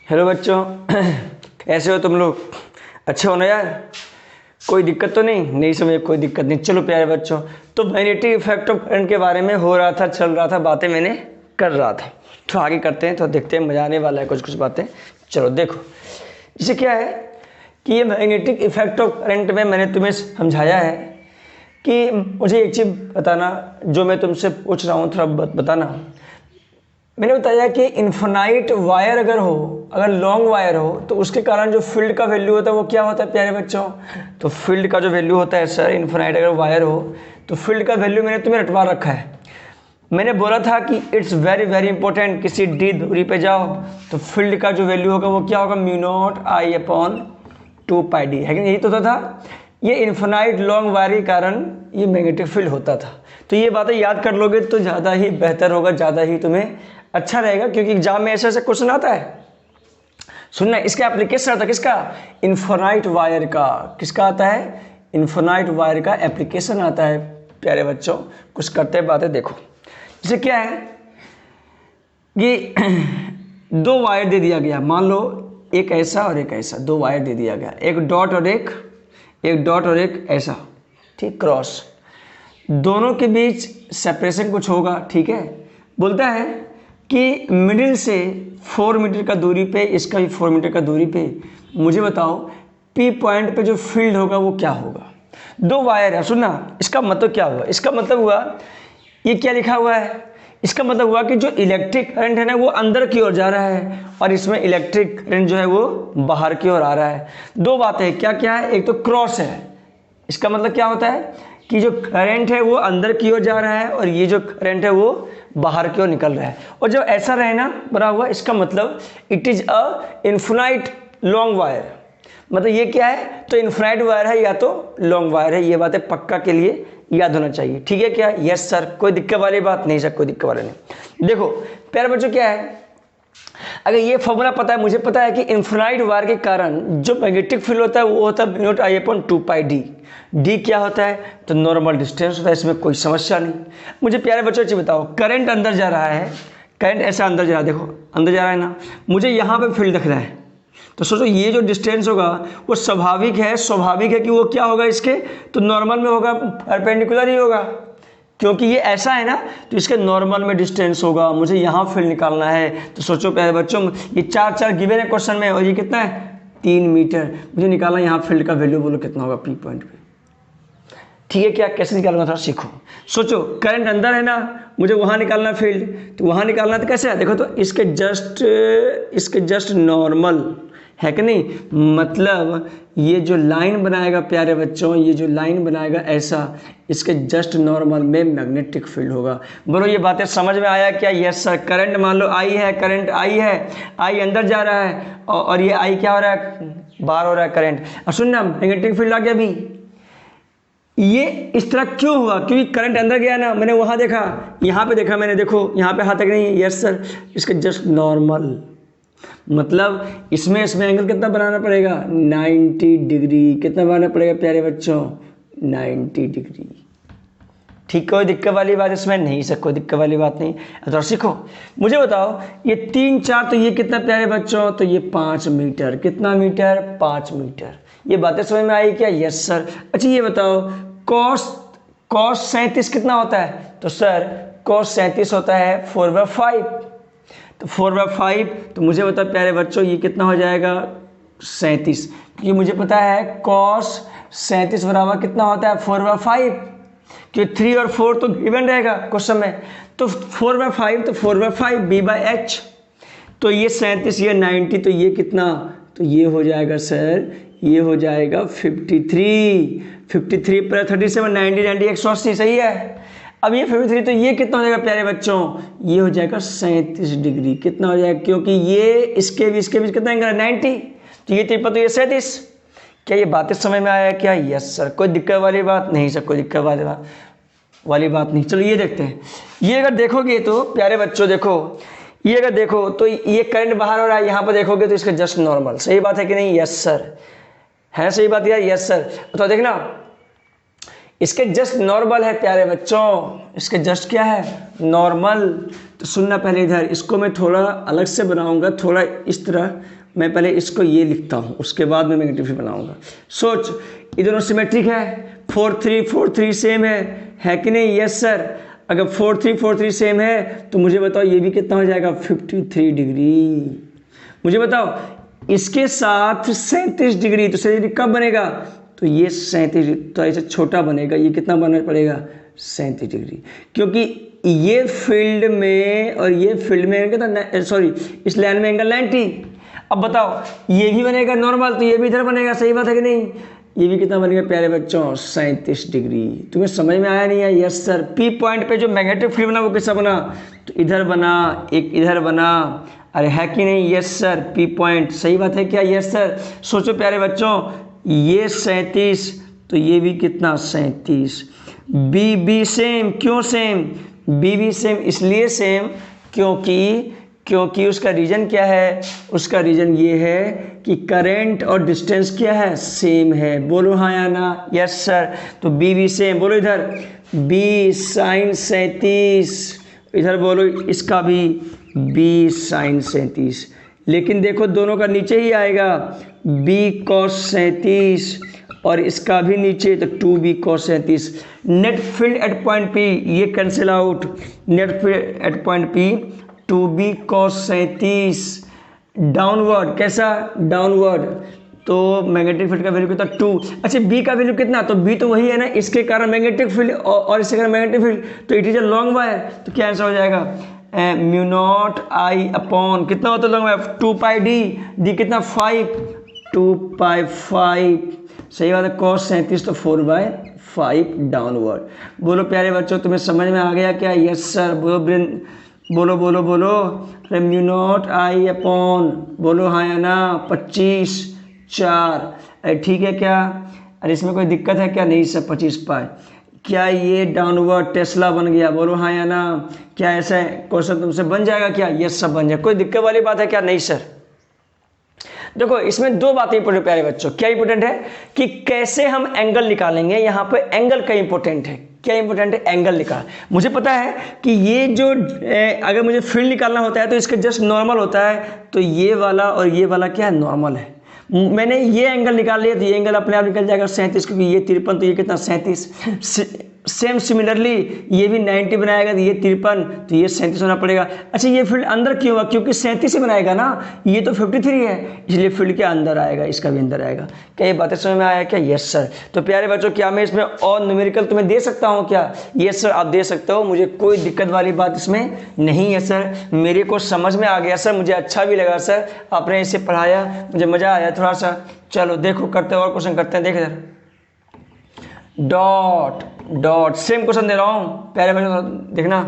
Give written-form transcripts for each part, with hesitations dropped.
Hello बच्चों, कैसे हो तुम लोग? अच्छे हो ना यार? कोई दिक्कत तो नहीं समझे? कोई दिक्कत नहीं। चलो प्यारे बच्चों, तो मैग्नेटिक इफेक्ट ऑफ करंट के बारे में हो रहा था, चल रहा था, बातें मैंने कर रहा था। तो आगे करते हैं, तो देखते हैं, मजा आने वाला है कुछ बातें। चलो देखो, इसे क्या है कि ये मैग्नेटिक इफेक्ट ऑफ करंट में मैंने तुम्हें समझाया है कि मुझे एक चीज़ बताना, जो मैं तुमसे पूछ रहा हूँ थोड़ा बताना। मैंने बताया कि इन्फिनाइट वायर अगर लॉन्ग वायर हो तो उसके कारण जो फील्ड का वैल्यू होता है वो क्या होता है प्यारे बच्चों? तो फील्ड का जो वैल्यू होता है सर, इन्फिनाइट अगर वायर हो तो फील्ड का वैल्यू मैंने तुम्हें रटवा रखा है। मैंने बोला था कि इट्स वेरी वेरी इंपॉर्टेंट, किसी डी दूरी पे जाओ तो फील्ड का जो वैल्यू होगा वो क्या होगा? म्यू नॉट आई अपॉन 2πd है कि यही तो होता था। ये इन्फिनाइट लॉन्ग वायर के कारण ये मैग्नेटिक फील्ड होता था। तो ये बातें याद कर लोगे तो ज़्यादा ही बेहतर होगा, ज़्यादा ही तुम्हें अच्छा रहेगा, क्योंकि एग्जाम में ऐसे क्वेश्चन आता है। सुनना, इसका एप्लीकेशन आता है किसका? इन्फिनाइट वायर का। किसका आता है? इन्फिनाइट वायर का एप्लीकेशन आता है प्यारे बच्चों। कुछ करते बातें देखो, जैसे क्या है कि दो वायर दे दिया गया, मान लो एक ऐसा और एक ऐसा, दो वायर दे दिया गया, एक डॉट और एक ऐसा, ठीक, क्रॉस। दोनों के बीच सेपरेशन कुछ होगा, ठीक है। बोलता है कि मिडिल से 4 मीटर का दूरी पे, इसका भी 4 मीटर का दूरी पे, मुझे बताओ पी पॉइंट पे जो फील्ड होगा वो क्या होगा? दो वायर है, सुनना, इसका मतलब क्या हुआ? इसका मतलब हुआ, ये क्या लिखा हुआ है? इसका मतलब हुआ कि जो इलेक्ट्रिक करंट है ना वो अंदर की ओर जा रहा है और इसमें इलेक्ट्रिक करंट जो है वो बाहर की ओर आ रहा है। दो बातें क्या क्या है? एक तो क्रॉस है, इसका मतलब क्या होता है कि जो करंट है वो अंदर की ओर जा रहा है और ये जो करंट है वो बाहर की ओर निकल रहा है। और जब ऐसा रहे ना बना हुआ, इसका मतलब it is a infinite long wire. मतलब ये क्या है? तो इन्फिनाइट वायर है या तो लॉन्ग वायर है। ये बातें पक्का के लिए याद होना चाहिए, ठीक है क्या? यस सर, कोई दिक्कत वाली बात नहीं सर, कोई दिक्कत वाली नहीं। देखो प्यारे बच्चों, क्या है, अगर ये फॉर्मूला पता है, मुझे पता है कि इन्फिनाइट वायर के कारण जो मैग्नेटिक फील्ड होता है वो होता है म्यू नॉट आई अपॉन 2πd। डी क्या होता है? तो नॉर्मल डिस्टेंस होता है, इसमें कोई समस्या नहीं। मुझे प्यारे बच्चों से बताओ, करंट अंदर जा रहा है, करंट ऐसा अंदर जा रहा है, देखो अंदर जा रहा है ना, मुझे यहाँ पे फील्ड दिख रहा है, तो सोचो ये जो डिस्टेंस होगा वो स्वाभाविक है कि वो क्या होगा इसके? तो नॉर्मल में होगा, परपेंडिकुलर ही होगा, क्योंकि ये ऐसा है ना, तो इसके नॉर्मल में डिस्टेंस होगा। मुझे यहाँ फील्ड निकालना है, तो सोचो प्यारे बच्चों, ये चार गिवन है क्वेश्चन में, और ये कितना है? 3 मीटर। मुझे निकालना यहाँ फील्ड का वैल्यू, बोलो कितना होगा पी पॉइंट पे, ठीक है क्या? कैसे निकालूंगा थोड़ा सीखो। सोचो करंट अंदर है ना, मुझे वहाँ निकालना फील्ड, तो वहाँ निकालना तो कैसे है? देखो तो इसके जस्ट नॉर्मल है कि नहीं? मतलब ये जो लाइन बनाएगा प्यारे बच्चों, ये जो लाइन बनाएगा ऐसा, इसके जस्ट नॉर्मल में मैग्नेटिक फील्ड होगा। बोलो ये बातें समझ में आया क्या? Yes sir. करंट मान लो आई है, करंट आई है, आई अंदर जा रहा है और ये आई क्या हो रहा है? बाहर हो रहा है करंट। और सुनना, मैग्नेटिक फील्ड आ गया अभी। ये इस तरह क्यों हुआ? क्योंकि करंट अंदर गया ना, मैंने वहाँ देखा, यहाँ पे देखा मैंने, देखो यहाँ पे हाथ तक नहीं। यस सर, इसके जस्ट नॉर्मल, मतलब इसमें एंगल कितना बनाना पड़ेगा? 90 डिग्री। कितना बनाना पड़ेगा प्यारे बच्चों? 90 डिग्री। ठीक, कोई दिक्कत वाली बात इसमें नहीं सर, कोई दिक्कत वाली बात नहीं। तो सीखो, मुझे बताओ ये 3 4, तो ये कितना प्यारे बच्चों? तो ये 5 मीटर। कितना मीटर? 5 मीटर। ये बातें समझ में आई क्या? Yes sir. अच्छा ये बताओ, कॉस 37 कितना होता है? तो सर कॉस 37 होता है 4/5। तो 4/5, तो मुझे बता प्यारे बच्चों ये कितना हो जाएगा? 37। क्योंकि मुझे पता है कॉस 37 बराबर कितना होता है? 4/5। क्योंकि 3 और 4 तो गिवन रहेगा क्वेश्चन में, तो 4/5, तो 4/5 b/h। तो ये 37, ये 90, तो ये कितना? तो ये हो जाएगा सर, ये हो जाएगा 53 पर 37, 90 180, सही है। अब ये 53, तो ये कितना हो जाएगा प्यारे बच्चों? ये हो जाएगा 37 डिग्री। कितना हो जाएगा? क्योंकि ये इसके बीच कितना एंगल है? 90। तो ये 53, तो ये 37। क्या ये बातें समझ में आया क्या? Yes sir. कोई दिक्कत वाली बात नहीं सर, कोई दिक्कत वाली बात नहीं। चलो ये देखते हैं। ये अगर देखोगे तो प्यारे बच्चों, देखो ये अगर देखो तो ये करंट बाहर हो रहा है, यहाँ पर देखोगे तो इसका जस्ट नॉर्मल। सही बात है कि नहीं? यस सर, है सही बात यार? Yes sir. तो देखना, इसके जस्ट नॉर्मल है प्यारे बच्चों, इसके जस्ट क्या है, नॉर्मल। तो सुनना पहले इधर, इसको मैं थोड़ा अलग से बनाऊंगा, थोड़ा इस तरह। मैं पहले इसको ये लिखता हूँ, उसके बाद मैं नेगेटिव बनाऊंगा। सोच, ये दोनों सिमेट्रिक है, 4 3 4 3 सेम है कि नहीं? Yes sir. अगर 4 3 4 3 सेम है तो मुझे बताओ ये भी कितना हो जाएगा, 53 डिग्री। मुझे बताओ इसके साथ 37 डिग्री, तो 37 कब बनेगा? तो ये 37, तो ऐसे छोटा बनेगा, ये कितना बनना पड़ेगा, 37 डिग्री। क्योंकि ये फील्ड में और ये फील्ड में कितना, सॉरी इस लाइन में एंगल 90। अब बताओ ये भी बनेगा नॉर्मल, तो ये भी इधर बनेगा, सही बात है कि नहीं? ये भी कितना बनेगा प्यारे बच्चों, 37 डिग्री। तुम्हें समझ में आया नहीं है? Yes sir. पी पॉइंट पे जो मैग्नेटिक फील्ड बना वो कैसा बना, तो इधर बना, एक इधर बना। अरे है कि नहीं? Yes sir. पी पॉइंट, सही बात है क्या? Yes sir. सोचो प्यारे बच्चों, ये 37, तो ये भी कितना, 37। बी बी सेम, क्यों सेम? बी भी सेम इसलिए सेम क्योंकि उसका रीजन क्या है, उसका रीजन ये है कि करंट और डिस्टेंस क्या है, सेम है। बोलो हाँ या ना? Yes sir. तो बी भी सेम, बोलो इधर बी साइन 37, इधर बोलो इसका भी बी साइन 37। लेकिन देखो दोनों का नीचे ही आएगा, बी कॉस 37 और इसका भी नीचे, तो 2b cos 37। Net field at point P, ये cancel out. Net field at point P 2b cos 37 downward, कैसा, डाउनवर्ड। तो मैग्नेटिक फील्ड का वैल्यू कितना, 2। अच्छा b का वैल्यू कितना, तो b तो वही है ना, इसके कारण मैग्नेटिक फील्ड और इसके कारण मैग्नेटिक फील्ड, तो it is a long wire. तो क्या आंसर हो जाएगा, म्यू नॉट आई अपॉन कितना होता है लॉन्ग वायर, 2πd, d कितना 5, 2π5, सही बात है। cos 37 तो 4/5 डाउनवर्ड। बोलो प्यारे बच्चों, तुम्हें समझ में आ गया क्या? Yes sir. बोलो बोलो बोलो, अरे म्यू नॉट आई अपॉन, बोलो हाँ या ना, 25/4। अरे ठीक है क्या? अरे इसमें कोई दिक्कत है क्या? नहीं सर, 25π। क्या ये डाउनवर्ड टेस्ला बन गया? बोलो हाँ या ना। क्या ऐसा क्वेश्चन तुमसे बन जाएगा क्या? यस सर बन जाए, कोई दिक्कत वाली बात है क्या? नहीं सर। देखो इसमें दो बातें इंपोर्टेंट प्यारे बच्चों। क्या इंपोर्टेंट है कि कैसे हम एंगल निकालेंगे, यहाँ पे एंगल का इंपोर्टेंट है। क्या इंपोर्टेंट है? एंगल निकाल। मुझे पता है कि ये जो अगर मुझे फील्ड निकालना होता है तो इसका जस्ट नॉर्मल होता है, तो ये वाला और ये वाला क्या है, नॉर्मल है। मैंने ये एंगल निकाल लिया तो ये एंगल अपने आप निकल जाएगा 37, क्योंकि ये 53 तो ये कितना 37। सेम सिमिलरली ये भी 90 बनाएगा तो ये 53, तो ये 37 होना पड़ेगा। अच्छा ये फील्ड अंदर क्यों हुआ? क्योंकि 37 ही बनाएगा ना, ये तो 53 है, इसलिए फील्ड के अंदर आएगा, इसका भी अंदर आएगा। क्या ये बातें समझ में आया क्या? Yes sir. तो प्यारे बच्चों, क्या मैं इसमें और न्यूमेरिकल तुम्हें दे सकता हूँ क्या? यस सर आप दे सकते हो, मुझे कोई दिक्कत वाली बात इसमें नहीं है सर। मेरे को समझ में आ गया सर, मुझे अच्छा भी लगा सर, आपने इसे पढ़ाया, मुझे मज़ा आया थोड़ा सा। चलो देखो करते हैं और क्वेश्चन करते हैं। देख इधर, डॉट डॉट सेम क्वेश्चन दे रहा हूँ प्यारे बच्चों, देखना।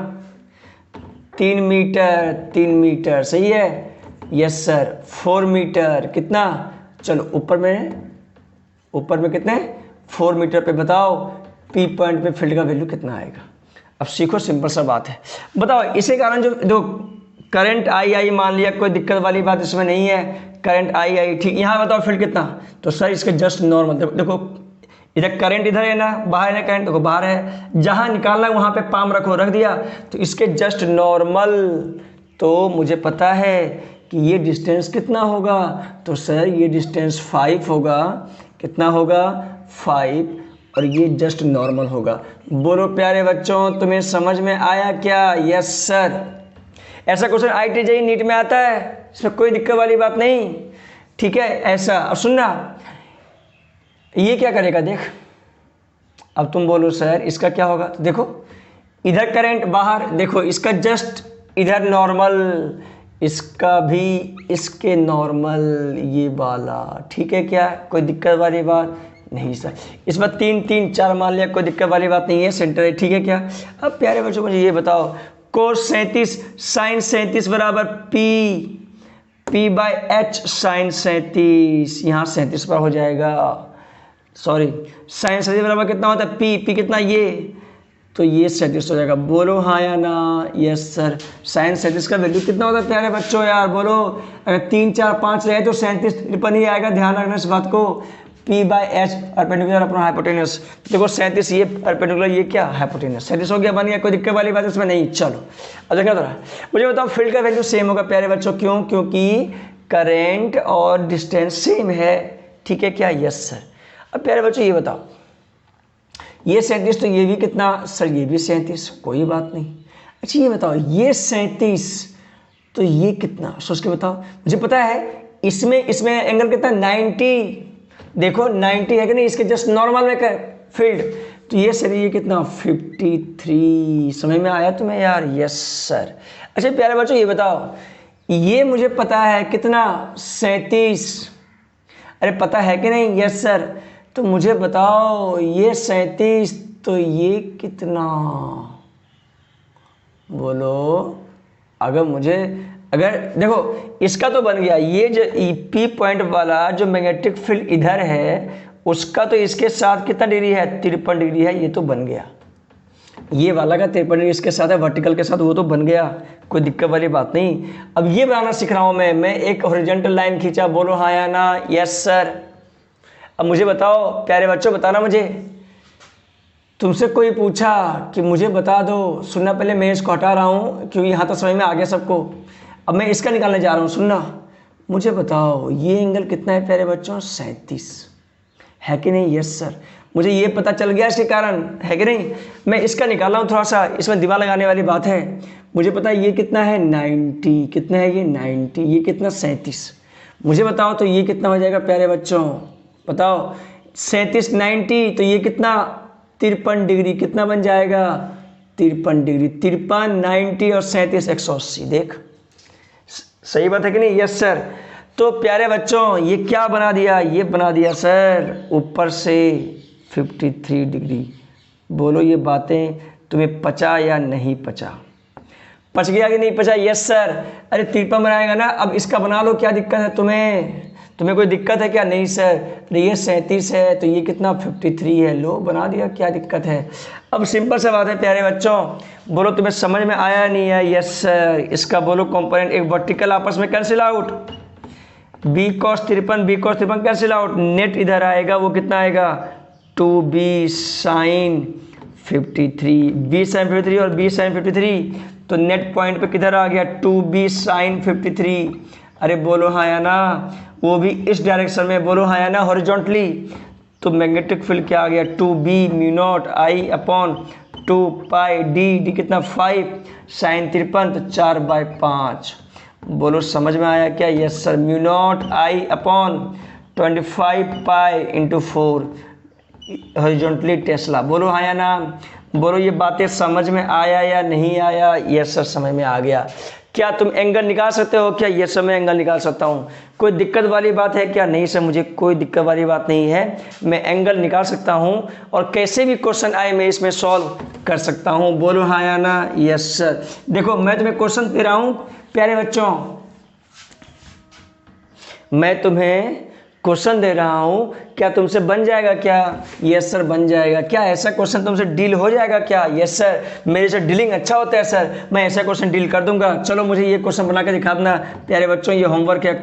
3 मीटर 3 मीटर, सही है? Yes sir. 4 मीटर कितना, चलो ऊपर में कितने, 4 मीटर पे बताओ पी पॉइंट पे फील्ड का वैल्यू कितना आएगा। अब सीखो, सिंपल सा बात है। बताओ इसी कारण जो करंट आई मान लिया, कोई दिक्कत वाली बात इसमें नहीं है। करंट आई ठीक। यहाँ बताओ फील्ड कितना, तो सर इसके जस्ट नॉर्मल। देखो इधर करंट इधर है ना, बाहर है करंट, देखो बाहर है, जहाँ निकालना है वहाँ पे पाम रखो, रख दिया, तो इसके जस्ट नॉर्मल। तो मुझे पता है कि ये डिस्टेंस कितना होगा, तो सर ये डिस्टेंस 5 होगा। कितना होगा, 5, और ये जस्ट नॉर्मल होगा। बोलो प्यारे बच्चों, तुम्हें समझ में आया क्या? Yes sir. ऐसा क्वेश्चन IIT नीट में आता है, इसमें कोई दिक्कत वाली बात नहीं, ठीक है? ऐसा। और सुनना, ये क्या करेगा देख, अब तुम बोलो सर इसका क्या होगा, तो देखो इधर करंट बाहर, देखो इसका जस्ट इधर नॉर्मल, इसका भी इसके नॉर्मल, ये वाला, ठीक है क्या? कोई दिक्कत वाली बात नहीं सर। इसमें 3 3 4 मान लिया, कोई दिक्कत वाली बात नहीं है, सेंटर है, ठीक है क्या? अब प्यारे बच्चों मुझे ये बताओ, cos 37 sin 37 बराबर P/H sin 37, यहाँ 37 पर हो जाएगा, सॉरी sin 37 बराबर कितना होता है, P कितना, ये, तो ये 37 हो जाएगा। बोलो हाँ या ना? Yes sir. sin 37 का वैल्यू कितना होता है प्यारे बच्चों यार, बोलो। अगर 3 4 5 रहे तो 37 पर ही आएगा, ध्यान रखना इस बात को। P by H perpendicular upon hypotenuse. देखो 37 ये परपेंडिकुलर, ये क्या हाइपोटेनस, 37 हो गया, बन गया, कोई दिक्कत वाली बात इसमें नहीं। चलो अब देखो थोड़ा, मुझे बताओ फील्ड का वैल्यू सेम होगा प्यारे बच्चों, क्यों? क्योंकि करंट और डिस्टेंस सेम है, ठीक है क्या? Yes sir. अब प्यारे बच्चों ये बताओ, ये 37 तो ये भी कितना सर, ये भी 37, कोई बात नहीं। अच्छा ये बताओ, ये 37 तो ये कितना, सोच के बताओ। मुझे पता है इसमें एंगल कितना, 90, देखो 90 है कि नहीं, इसके जस्ट नॉर्मल में कर फील्ड, तो ये सर ये कितना 53, समझ में आया तुम्हें यार? Yes sir. अच्छा प्यारे बच्चों ये बताओ, ये मुझे पता है कितना 37, अरे पता है कि नहीं? Yes sir. तो मुझे बताओ ये 37 तो ये कितना, बोलो। अगर देखो इसका तो बन गया, ये जो पी पॉइंट वाला जो मैग्नेटिक फील्ड इधर है उसका तो इसके साथ कितना डिग्री है, 53 डिग्री है, ये तो बन गया। ये वाला का 53 डिग्री इसके साथ है, वर्टिकल के साथ, वो तो बन गया, कोई दिक्कत वाली बात नहीं। अब ये बनाना सीख रहा हूं मैं एक हॉरिजॉन्टल लाइन खींचा, बोलो हाँ या ना? Yes sir. अब मुझे बताओ प्यारे बच्चों, बताना मुझे, तुमसे कोई पूछा कि मुझे बता दो, सुनना पहले, मैं इसको हटा रहा हूँ क्योंकि यहाँ तो समझ में आ गया सबको। अब मैं इसका निकालने जा रहा हूँ, सुनना, मुझे बताओ ये एंगल कितना है प्यारे बच्चों, 37 है कि नहीं? Yes sir. मुझे ये पता चल गया इसके कारण, है कि नहीं? मैं इसका निकाला हूँ, थोड़ा सा इसमें दिमाग लगाने वाली बात है। मुझे पता है ये कितना है 90, कितना है ये 90, ये कितना 37। मुझे बताओ तो ये कितना हो जाएगा प्यारे बच्चों, बताओ 37 90 तो ये कितना 53 डिग्री, कितना बन जाएगा 53 डिग्री, 53 90 और 37 180। देख सही बात है कि नहीं? Yes sir. तो प्यारे बच्चों ये क्या बना दिया, ये बना दिया सर ऊपर से 53 डिग्री। बोलो ये बातें तुम्हें पचा या नहीं पचा? पच गया कि नहीं पचा? Yes sir. अरे 53 बनाएगा ना, अब इसका बना लो, क्या दिक्कत है तुम्हें कोई दिक्कत है क्या? नहीं सर। अरे ये 37 है तो ये कितना 53 है, लो बना दिया, क्या दिक्कत है? अब सिंपल सा बात है प्यारे बच्चों, बोलो तुम्हें समझ में आया नहीं है? Yes sir. इसका बोलो कंपोनेंट एक वर्टिकल आपस में cancel out, B cos 53 cancel out, net इधर आएगा, वो कितना आएगा 2b साइन 53, b साइन 53 और b साइन 53, तो नेट पॉइंट पे किधर आ गया 2b साइन 53। अरे बोलो हाँ या ना? वो भी इस डायरेक्शन में, बोलो हाँ या ना? हॉरिजॉन्टली। तो मैग्नेटिक फील्ड क्या आ गया 2b म्यू नॉट आई अपॉन 2 पाई डी कितना 5 साइन 53, तो 4/5। बोलो समझ में आया क्या? Yes sir. म्यू नॉट आई upon 25 pi into 4 horizontally tesla. बोलो हाँ या ना? बोलो ये बातें समझ में आया या नहीं आया? यस सर समझ में आ गया। क्या तुम एंगल निकाल सकते हो क्या? यस सर मैं एंगल निकाल सकता हूँ। कोई दिक्कत वाली बात है क्या? नहीं सर मुझे कोई दिक्कत वाली बात नहीं है, मैं एंगल निकाल सकता हूँ और कैसे भी क्वेश्चन आए मैं इसमें सॉल्व कर सकता हूँ। बोलो हाँ या ना? Yes sir. देखो मैं तुम्हें क्वेश्चन दे रहा हूँ प्यारे बच्चों, मैं तुम्हें क्वेश्चन दे रहा हूँ, क्या तुमसे बन जाएगा क्या? यस सर बन जाएगा। क्या ऐसा क्वेश्चन तुमसे डील हो जाएगा क्या? Yes sir. मेरे से डीलिंग अच्छा होता है सर, मैं ऐसा क्वेश्चन डील कर दूंगा। चलो मुझे ये क्वेश्चन बना के दिखा देना प्यारे बच्चों, ये होमवर्क है।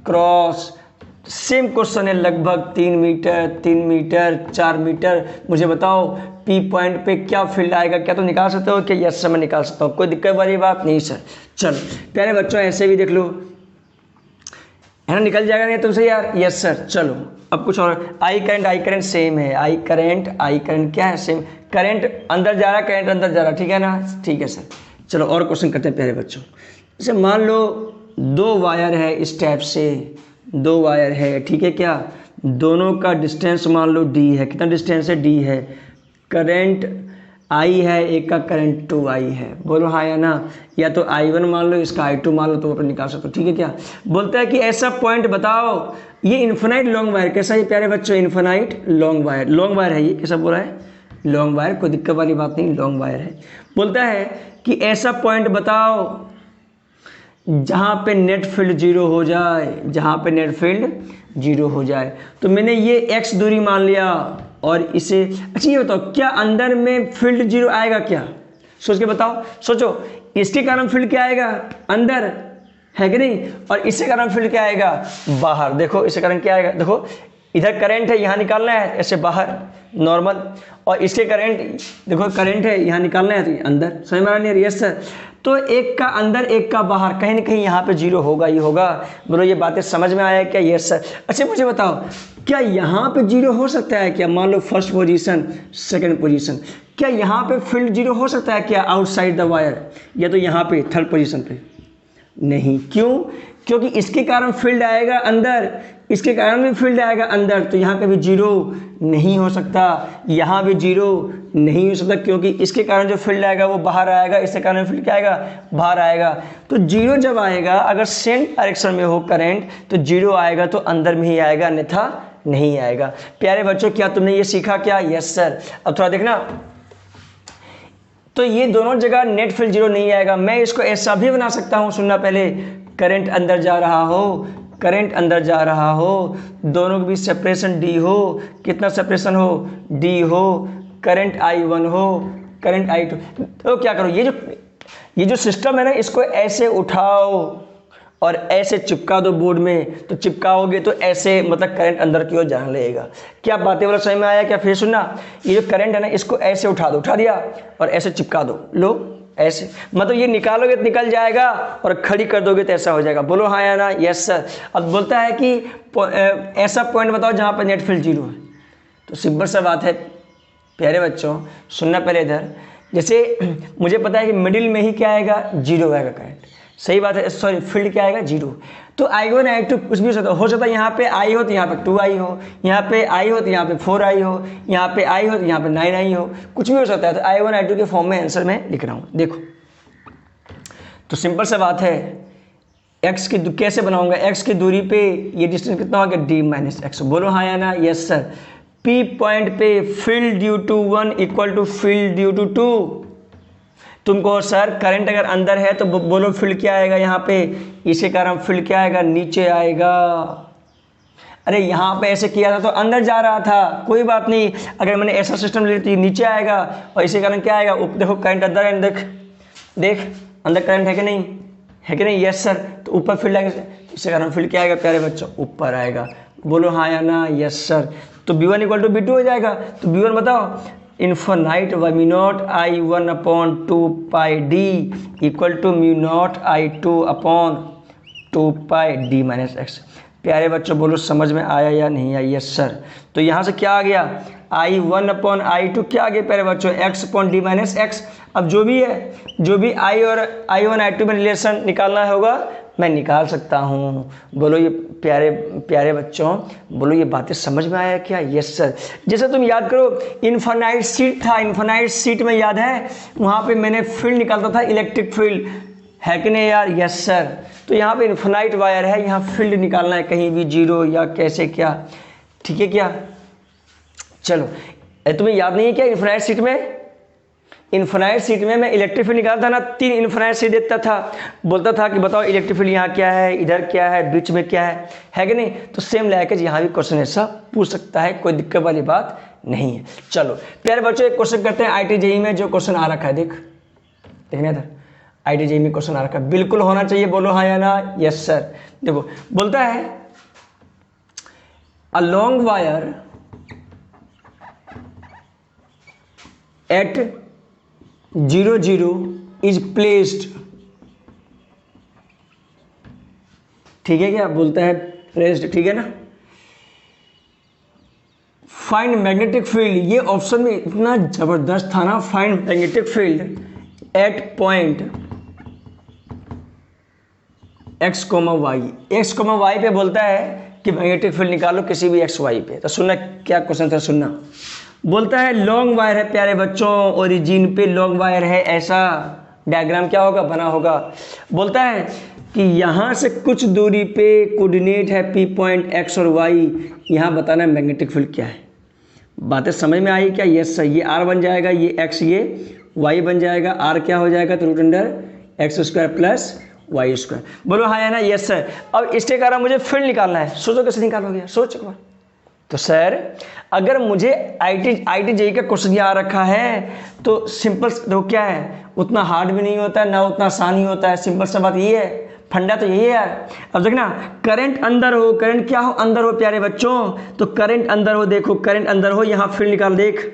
क्रॉस सेम क्वेश्चन है, लगभग 3 मीटर 3 मीटर 4 मीटर। मुझे बताओ पी पॉइंट पे क्या फील्ड आएगा, क्या तुम निकाल सकते हो? क्या? यस सर मैं निकाल सकता हूँ, कोई दिक्कत वाली बात नहीं सर। चलो प्यारे बच्चों ऐसे भी देख लो, है ना, निकल जाएगा नहीं तुमसे यार? Yes sir. चलो अब कुछ और, आई करंट सेम है, आई करंट क्या है? सेम। करंट अंदर जा रहा, करंट अंदर जा रहा, ठीक है ना? ठीक है सर। चलो और क्वेश्चन करते हैं प्यारे बच्चों। जैसे मान लो 2 वायर है, इस टाइप से 2 वायर है, ठीक है क्या? दोनों का डिस्टेंस मान लो d है, कितना डिस्टेंस है? d है। करंट I है, एक का करंट 2I है। बोलो हाँ या ना? या तो I1 मान लो, इसका I2 मान लो, तो अपन निकाल सकते हो, ठीक है क्या? बोलता है कि ऐसा पॉइंट बताओ, ये इन्फिनाइट लॉन्ग वायर, कैसा है प्यारे बच्चों? इन्फिनाइट लॉन्ग वायर है, ये कैसा बोला है? लॉन्ग वायर, कोई दिक्कत वाली बात नहीं, लॉन्ग वायर है। बोलता है कि ऐसा पॉइंट बताओ जहाँ पे नेट फील्ड 0 हो जाए, जहाँ पे नेट फील्ड 0 हो जाए। तो मैंने ये x दूरी मान लिया और इसे, अच्छा ये बताओ क्या अंदर में फील्ड 0 आएगा क्या? सोच के बताओ, सोचो, इसके कारण फील्ड क्या आएगा? अंदर, है कि नहीं? और इसके कारण फील्ड क्या आएगा? बाहर। देखो इसके कारण क्या आएगा, देखो इधर करंट है, यहाँ निकालना है ऐसे बाहर नॉर्मल, और इसके करंट देखो करंट है यहाँ निकालना है तो अंदर, समझ में आ रही है? Yes sir. तो एक का अंदर एक का बाहर, कहीं ना कहीं यहाँ पे जीरो होगा ही होगा। बोलो ये बातें समझ में आया क्या? Yes sir. अच्छा मुझे बताओ क्या यहाँ पे जीरो हो सकता है क्या? मान लो फर्स्ट पोजीशन सेकंड पोजीशन, क्या यहाँ पे फील्ड जीरो हो सकता है क्या आउटसाइड द वायर, या तो यहाँ पे थर्ड पोजीशन पे? नहीं। क्यों? क्योंकि इसके कारण फील्ड आएगा अंदर, इसके कारण भी फील्ड आएगा अंदर, तो यहाँ पे भी जीरो नहीं हो सकता, यहाँ भी जीरो नहीं हो सकता, क्योंकि इसके कारण जो फील्ड आएगा वो बाहर आएगा, इसके कारण फील्ड क्या आएगा? बाहर आएगा। तो जीरो जब आएगा अगर सेम डायरेक्शन में हो करंट तो जीरो आएगा तो अंदर में ही आएगा, अन्यथा नहीं आएगा। प्यारे बच्चों क्या तुमने ये सीखा क्या? Yes sir. अब थोड़ा देखना, तो ये दोनों जगह नेट फील्ड जीरो नहीं आएगा। मैं इसको ऐसा भी बना सकता हूँ, सुनना पहले, करंट अंदर जा रहा हो, करंट अंदर जा रहा हो, दोनों के बीच सेपरेशन डी हो, कितना सेपरेशन हो? डी हो, करंट I1 हो, करंट I2। तो क्या करो, ये जो सिस्टम है ना, इसको ऐसे उठाओ और ऐसे चिपका दो बोर्ड में, तो चिपकाओगे तो ऐसे मतलब करंट अंदर की ओर जाने लगेगा। क्या बातें वाला समझ में आया क्या? फिर सुनना, ये जो करंट है ना इसको ऐसे उठा दो, उठा दिया और ऐसे चिपका दो, लो ऐसे, मतलब ये निकालोगे तो निकल जाएगा और खड़ी कर दोगे तो ऐसा हो जाएगा। बोलो हाँ या ना? Yes sir. अब बोलता है कि ऐसा पॉइंट बताओ जहाँ पर नेट फील्ड जीरो है। तो सिंपल सा बात है प्यारे बच्चों, सुनना पहले इधर, जैसे मुझे पता है कि मिडिल में ही क्या आएगा? जीरो आएगा करंट, सही बात है, सॉरी फील्ड क्या आएगा? जीरो। तो I1 I2 कुछ भी हो सकता है, यहाँ पे I हो तो यहाँ पे 2I हो, यहाँ पे I हो तो यहाँ पे 4I हो, यहाँ पे I हो तो यहाँ पे 9I हो, कुछ भी हो सकता है। तो I1 I2 के फॉर्म में आंसर मैं लिख रहा हूँ। देखो तो सिंपल सा बात है, x की कैसे बनाऊंगा? x की दूरी पे ये डिस्टेंस कितना हो गया? d minus x. बोलो हाँ या ना? Yes sir. P पॉइंट पे field due to 1 equal to field due to 2। तुमको सर करंट अगर अंदर है तो बोलो फील्ड क्या आएगा? यहाँ पे इसके कारण फील्ड क्या आएगा? नीचे आएगा। अरे यहाँ पे ऐसे किया था तो अंदर जा रहा था, कोई बात नहीं, अगर मैंने ऐसा सिस्टम ले लिया तो नीचे आएगा, और इसी कारण क्या आएगा? देखो करंट अंदर है, देख देख अंदर करंट है कि नहीं? है कि नहीं? Yes sir. तो ऊपर फील्ड आएगा, इसके कारण फील्ड क्या आएगा प्यारे बच्चों? ऊपर आएगा। बोलो हाँ या ना? Yes sir. तो B1 इक्वल टू B2 हो जाएगा। तो B1 बताओ, infinite mu naught I1 upon 2 pi D equal to mu naught I2 upon 2 pi D minus x. प्यारे बच्चों बोलो समझ में आया या नहीं आया? Yes sir. तो यहाँ से क्या आ गया? I1 अपॉन I2 क्या आ गया प्यारे बच्चों? x upon D minus x. अब जो भी है, जो भी I और I1 I2 में रिलेशन निकालना होगा मैं निकाल सकता हूँ। बोलो ये प्यारे बच्चों, बोलो ये बातें समझ में आया क्या? Yes sir. जैसे तुम याद करो इन्फिनाइट सीट था, इन्फिनाइट सीट में याद है वहाँ पे मैंने फील्ड निकालता था, इलेक्ट्रिक फील्ड, है कि नहीं यार? Yes sir. तो यहाँ पे इन्फिनाइट वायर है, यहाँ फील्ड निकालना है, कहीं भी जीरो या कैसे क्या, ठीक है क्या? चलो तुम्हें याद नहीं है क्या इन्फिनाइट सीट में मैं इलेक्ट्रिक फील्ड निकालता ना, 3 इन्फिनाइट सीट देता था, बोलता था कि बताओ इलेक्ट्रिक फील्ड यहाँ क्या है, इधर क्या है, बीच में क्या है कि नहीं? तो सेम लैकेज यहाँ भी क्वेश्चन ऐसा पूछ सकता है, कोई दिक्कत वाली बात नहीं है। चलो प्यारे बच्चों एक क्वेश्चन करते हैं IIT JEE में, जो क्वेश्चन आ रखा है देखना इधर, IIT JEE में क्वेश्चन आ रखा है, बिल्कुल होना चाहिए। बोलो हाँ या ना? Yes sir. देखो बोलता है a long wire eight 0 0 is placed, ठीक है क्या? बोलता है प्लेस्ड, ठीक है ना? फाइंड मैग्नेटिक फील्ड, ये ऑप्शन में इतना जबरदस्त था ना, find magnetic field at point x, y पे बोलता है कि मैग्नेटिक फील्ड निकालो किसी भी x, y पे। तो सुनना क्या क्वेश्चन था, सुनना। बोलता है लॉन्ग वायर है प्यारे बच्चों, ओरिजिन पे लॉन्ग वायर है, ऐसा डायग्राम क्या होगा? बना होगा। बोलता है कि यहाँ से कुछ दूरी पे कोऑर्डिनेट है P पॉइंट x और y, यहाँ बताना है मैग्नेटिक फील्ड क्या है। बातें समझ में आई क्या? Yes sir. ये r बन जाएगा, ये x, ये y बन जाएगा, r क्या हो जाएगा? तो root under x square plus y square. बोलो हाँ या ना? Yes sir. अब इसके कारण मुझे फील्ड निकालना है, सोचो कैसे निकालोगे? सोच एक बार। तो सर अगर मुझे IIT JEE का क्वेश्चन आ रखा है तो सिंपल देखो क्या है, उतना हार्ड भी नहीं होता है ना उतना आसान ही होता है। सिंपल सा बात ये है, फंडा तो यही है यार। अब देखना, करंट अंदर हो, करंट क्या हो, अंदर हो प्यारे बच्चों, तो करंट अंदर हो, देखो करंट अंदर हो, यहाँ फील्ड निकाल देख,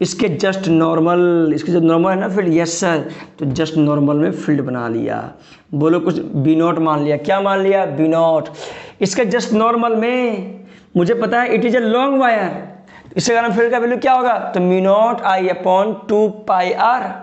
इसके जस्ट नॉर्मल, इसके जो नॉर्मल है ना फील्ड, यस सर, तो जस्ट नॉर्मल में फील्ड बना लिया। बोलो कुछ बी नॉट मान लिया, क्या मान लिया, बी नॉट। इसके जस्ट नॉर्मल में मुझे पता है it is a long wire, इसके कारण फील्ड का वैल्यू क्या होगा, तो म्यू नॉट आई अपॉन 2 पाई आर,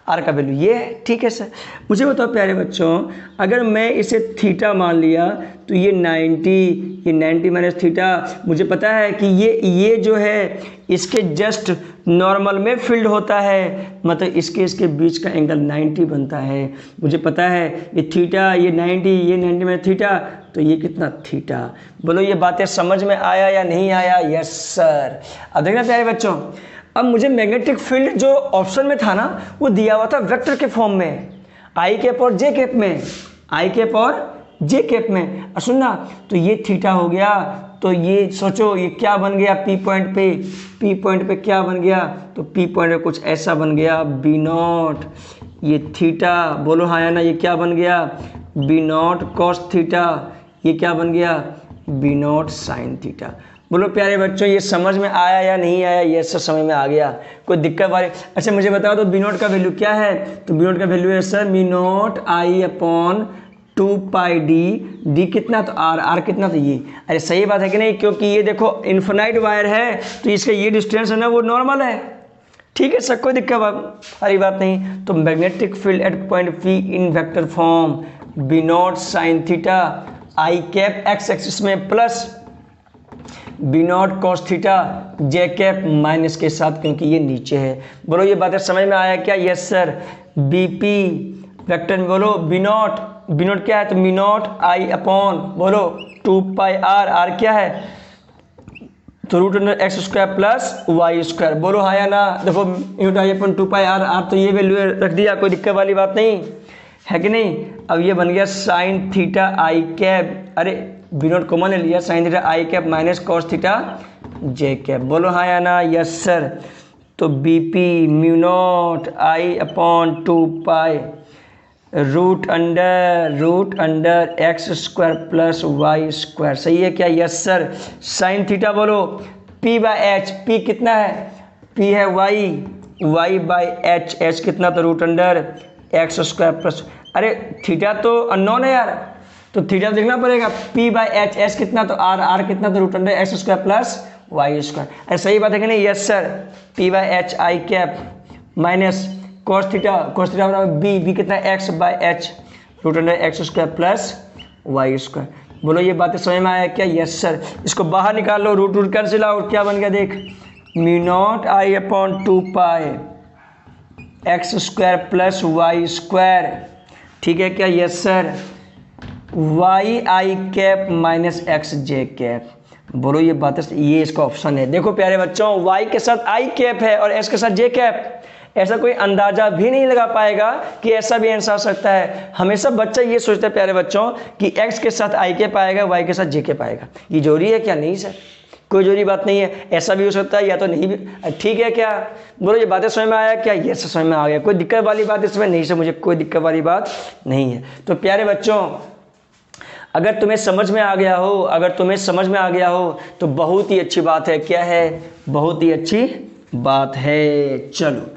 आर का वैल्यू ये है। ठीक है सर, मुझे बताओ प्यारे बच्चों, अगर मैं इसे थीटा मान लिया तो ये 90 माइनस थीटा, मुझे पता है कि ये जो है इसके जस्ट नॉर्मल में फील्ड होता है, मतलब इसके बीच का एंगल 90 बनता है। मुझे पता है ये थीटा, ये 90 में थीटा, तो ये कितना थीटा। बोलो ये बातें समझ में आया या नहीं आया, यस सर। अब देखना प्यारे बच्चों, अब मुझे मैग्नेटिक फील्ड जो ऑप्शन में था ना, वो दिया हुआ था वेक्टर के फॉर्म में, आई कैप और जे कैप में, आई कैप और जे कैप में। और सुनना, तो ये थीटा हो गया, तो ये सोचो ये क्या बन गया, पी पॉइंट पे क्या बन गया, तो पी पॉइंट पे कुछ ऐसा बन गया, बी नॉट, ये थीटा, बोलो हाँ या ना, ये क्या बन गया, बी नॉट कॉस थीटा, ये क्या बन गया, बी नॉट साइन थीटा। बोलो प्यारे बच्चों ये समझ में आया या नहीं आया, ये सर समझ में आ गया, कोई दिक्कत वाले। अच्छा मुझे बताओ तो बी नॉट का वैल्यू क्या है, तो बी नॉट का वैल्यू है sir me not I upon 2 pi D, D कितना, तो आर, आर कितना, तो ये। अरे सही बात है कि नहीं, क्योंकि ये देखो इन्फिनाइट वायर है, तो इसका ये डिस्टेंस है ना वो नॉर्मल है। ठीक है सर, कोई दिक्कत वाली बात नहीं। तो magnetic field at point p in vector form, b naught sine theta i cap x axis में plus b naught cos theta j cap minus के साथ, क्योंकि ये नीचे है। बोलो ये बातें समझ में आया क्या, yes sir. B P vector में बोलो बी नॉट क्या है, तो बी नॉट आई अपॉन बोलो 2 पाई आर, आर क्या है, तो root under x square plus y square. बोलो हाँ या ना, देखो यूट I upon 2 pi R, R तो ये वैल्यू रख दिया, कोई दिक्कत वाली बात नहीं है कि नहीं। अब ये बन गया साइन थीटा आई कैप, अरे बी नॉट कॉमन ले लिया, sine theta i cap minus cos theta j cap. बोलो हाँ या ना, यस सर। तो बी पी म्यू नॉट आई upon 2 pi root under x square plus y square, सही है क्या, यस सर। साइन थीटा बोलो पी बाई एच, पी कितना है, पी है वाई बाई एच, एच कितना, तो root under x square plus, अरे थीटा तो अननोन है यार, तो थीटा देखना पड़ेगा, पी बाई एच, एच कितना, तो आर, आर कितना, तो root under x square plus y square. अरे सही बात है कि नहीं, yes sir. P by H I cap minus cos theta बराबर बी कितना, x by H root under x square plus y square. बोलो ये बातें समझ में आया क्या, यस सर। इसको बाहर निकाल लो, रूट कैंसिल आउट, क्या बन गया देख, म्यू नॉट आई upon 2 pi x square plus y square, ठीक है क्या, yes sir. Y i cap minus x j cap. बोलो ये बातें, ये इसका ऑप्शन है। देखो प्यारे बच्चों, वाई के साथ आई कैप है और एक्स के साथ जे कैप, ऐसा कोई अंदाजा भी नहीं लगा पाएगा कि ऐसा भी आंसर आ सकता है। हमेशा बच्चा ये सोचता है प्यारे बच्चों कि एक्स के साथ आई कैप आएगा, वाई के साथ जे कैप आएगा। ये जरूरी है क्या, नहीं सर, कोई जरूरी बात नहीं है, ऐसा भी हो सकता है या तो नहीं भी, ठीक है क्या। बोलो ये बातें समझ में आया क्या, ये समझ में आ गया, कोई दिक्कत वाली बात इसमें नहीं सर, मुझे कोई दिक्कत वाली बात नहीं है। तो प्यारे बच्चों अगर तुम्हें समझ में आ गया हो, तो बहुत ही अच्छी बात है, क्या है, बहुत ही अच्छी बात है। चलो,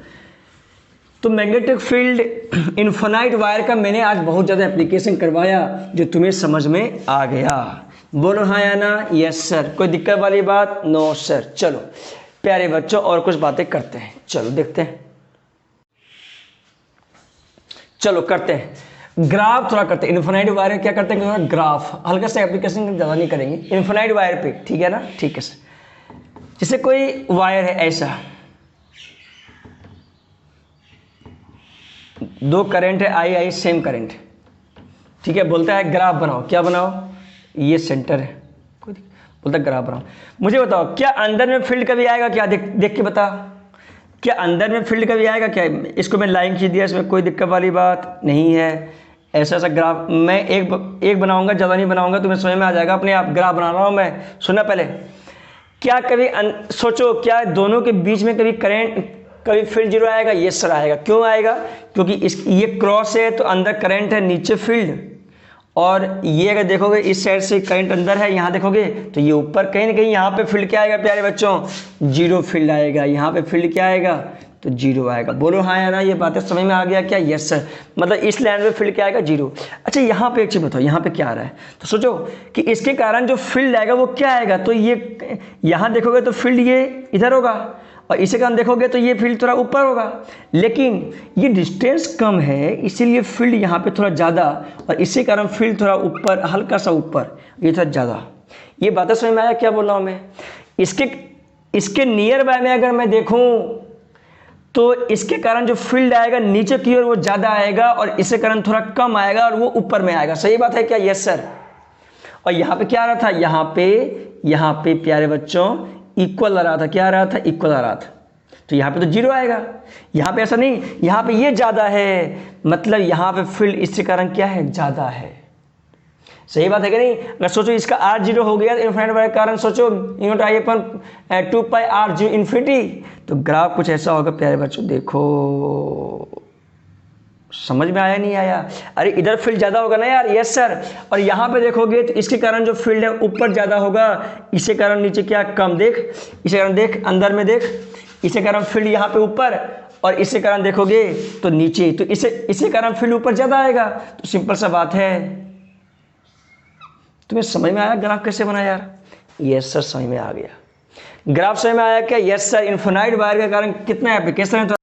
तो मैग्नेटिक फील्ड इन्फिनाइट वायर का मैंने आज बहुत ज़्यादा एप्लीकेशन करवाया जो तुम्हें समझ में आ गया। बोलो हाँ या ना, यस सर। कोई दिक्कत वाली बात, नो सर। चलो प्यारे बच्चों और कुछ बातें करते हैं, चलो देखते हैं, चलो करते हैं ग्राफ थोड़ा करते हैं। इन्फिनाइट वायर क्या करते हैं, ग्राफ, हल्का सा एप्लीकेशन ज़्यादा नहीं करेंगे इन्फिनाइट वायर पे, ठीक है ना, ठीक है सर। जैसे कोई वायर है ऐसा, दो करंट है आई सेम करंट, ठीक है, बोलता है ग्राफ बनाओ, क्या बनाओ, ये सेंटर है, कोई बोलता है ग्राफ बनाओ। मुझे बताओ क्या अंदर में फील्ड कभी आएगा क्या, देख के बता, क्या अंदर में फील्ड कभी आएगा क्या। इसको मैं लाइन खींच दिया, इसमें कोई दिक्कत वाली बात नहीं है। ऐसा ग्राफ मैं एक बनाऊंगा, ज़्यादा नहीं बनाऊंगा, तुम्हें समझ में आ जाएगा, अपने आप ग्राफ बना रहा हूँ मैं। सुनना पहले, क्या कभी सोचो क्या दोनों के बीच में कभी करंट, कभी फील्ड जीरो आएगा, यस सर आएगा। क्यों आएगा, क्योंकि ये क्रॉस है तो अंदर करंट है, नीचे फील्ड, और ये अगर देखोगे इस साइड से करंट अंदर है, यहाँ देखोगे तो ये ऊपर, कहीं ना कहीं यहाँ पे फील्ड क्या आएगा प्यारे बच्चों, जीरो फील्ड आएगा। यहाँ पे फील्ड क्या आएगा, तो जीरो आएगा। बोलो हाँ या ना, ये बातें समझ में आ गया क्या? Yes sir. मतलब इस लाइन में फील्ड क्या आएगा, जीरो। अच्छा यहाँ पे एक चीज बताओ, यहाँ पे क्या आ रहा है, तो सोचो कि इसके कारण जो फील्ड आएगा वो क्या आएगा, तो ये यहाँ देखोगे तो फील्ड ये इधर होगा, और इसे कारण देखोगे तो ये फील्ड थोड़ा ऊपर होगा, लेकिन ये डिस्टेंस कम है इसीलिए फील्ड यहाँ पे थोड़ा ज़्यादा, और इसी कारण फील्ड थोड़ा ऊपर, हल्का सा ऊपर, ये थोड़ा ज़्यादा। ये बातें समझ में आया क्या बोल रहा हूँ मैं? इसके नियर बाय में अगर मैं देखूँ तो इसके कारण जो फील्ड आएगा नीचे की ओर वो ज़्यादा आएगा, और इसके कारण थोड़ा कम आएगा और वो ऊपर में आएगा। सही बात है क्या? Yes sir. और यहाँ पे क्या आ रहा था, यहाँ पे प्यारे बच्चों इक्वल आ रहा था। क्या आ रहा था, इक्वल आ रहा था। तो यहाँ पे तो जीरो आएगा, यहाँ पे ऐसा नहीं, यहाँ पे ये ज़्यादा है, मतलब यहाँ पे फील्ड इसके कारण क्या है, ज़्यादा है। सही बात है कि नहीं? अगर सोचो इसका आर जीरो हो गया इन्फिनिटी वाले कारण, सोचो unit I upon 2 pi R zero infinity, तो ग्राफ कुछ ऐसा होगा प्यारे बच्चों। देखो समझ में आया नहीं आया? अरे इधर फील्ड ज़्यादा होगा ना यार। Yes sir. और यहाँ पे देखोगे तो इसके कारण जो फील्ड है ऊपर ज़्यादा होगा, इसके कारण नीचे क्या कम। देख इसे कारण, देख अंदर में देख, इसे कारण फील्ड यहाँ पे ऊपर, और इसके कारण देखोगे तो नीचे, तो इसे कारण फील्ड ऊपर ज़्यादा आएगा। तो सिंपल सा बात है। तुम्हें समझ में आया ग्राफ कैसे बना यार? यस सर, समझ में आ गया। ग्राफ समझ में आया क्या? Yes sir. इन्फिनाइट वायर के कारण कितना एप्लीकेशन है तो